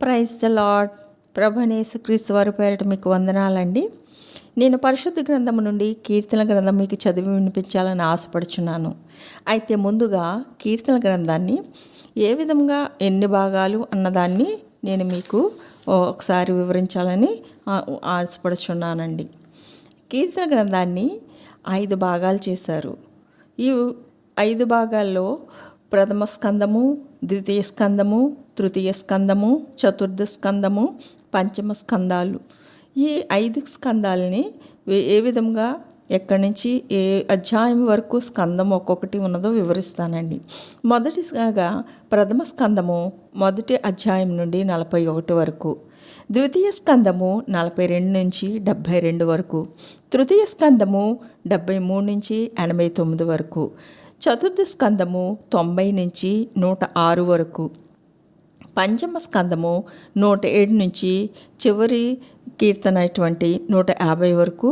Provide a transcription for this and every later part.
Praise the lord. ప్రభువైన యేసుక్రీస్తు వారి పేరిట మీకు వందనాలండి. నేను పరిశుద్ధ గ్రంథము నుండి కీర్తన గ్రంథం మీకు చదివి వినిపించాలని ఆశపడుచున్నాను. అయితే ముందుగా కీర్తన గ్రంథాన్ని ఏ విధంగా ఎన్ని భాగాలు అన్నదాన్ని నేను మీకు ఒకసారి వివరించాలని ఆశపడుచున్నానండి. కీర్తన గ్రంథాన్ని 5 భాగాలు చేశారు. ఈ 5 భాగాల్లో ప్రథమ స్కందము, ద్వితీయ స్కందము, తృతీయ స్కందము, చతుర్థ స్కందము, పంచమ స్కందాలు. ఈ 5 స్కందాలని ఏ విధంగా ఎక్కడి నుంచి ఏ అధ్యాయం వరకు స్కందం ఒక్కొక్కటి ఉన్నదో వివరిస్తానండి. మొదటిగా ప్రథమ స్కందము మొదటి అధ్యాయం నుండి 41 వరకు, ద్వితీయ స్కందము 42 నుంచి 72 వరకు, తృతీయ స్కందము 73 నుంచి 89 వరకు, చతుర్థ స్కందము 90 నుంచి 106 వరకు, పంచమ స్కందము 107 నుంచి చివరి కీర్తన అటువంటి 150 వరకు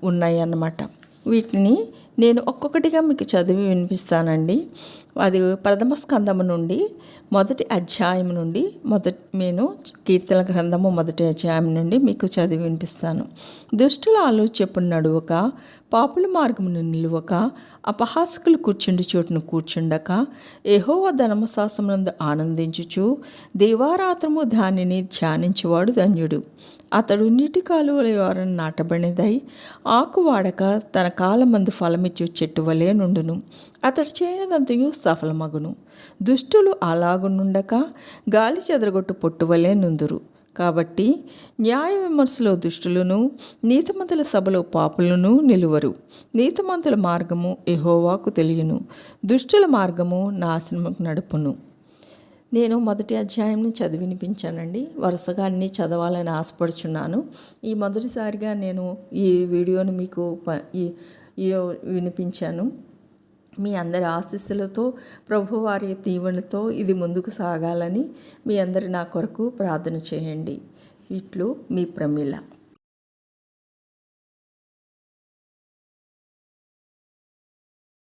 ఉన్నాయి అన్నమాట. వీటిని నేను ఒక్కొక్కటిగా మీకు చదివి వినిపిస్తానండి. అది ప్రథమ స్కందము నుండి మొదటి అధ్యాయం నుండి నేను కీర్తన గ్రంథము మొదటి అధ్యాయం నుండి మీకు చదివి వినిపిస్తాను. దుష్టుల ఆలోచన నడువక, పాపుల మార్గమును నిలువక, అపహాసకులు కూర్చుండి చోటును కూర్చుండక, యెహోవా ధర్మశాస్త్రమునందు ఆనందించుచు దీవారాత్రము దానిని ధ్యానించువాడు ధన్యుడు. అతడు నీటి కాలువల ఓరన నాటబడినదై ఆకు వాడక తన కాలమందు ఫలమిచ్చు చెట్టు వలె నుండును. అతడు చేయనిదంతయు సఫలమగును. దుష్టులు అలాగునుండక గాలి చెదరగొట్టు పొట్టు వలె నుందురు. కాబట్టి న్యాయ విమర్శలో దుష్టులను, నీతిమంతుల సభలో పాపులను నిలువరు. నీతిమంతుల మార్గము యెహోవాకు తెలియను, దుష్టుల మార్గము నాశనముకు నడుపును. నేను మొదటి అధ్యాయంని చదివి వినిపించానండి. వరుసగా అన్నీ చదవాలని ఆశపడుచున్నాను. ఈ మొదటిసారిగా నేను ఈ వీడియోని మీకు వినిపించాను. మీ అందరి ఆశీస్సులతో, ప్రభువారి దీవెనలతో ఇది ముందుకు సాగాలని మీ అందరి నా కొరకు ప్రార్థన చేయండి. ఇట్లు మీ ప్రమీల.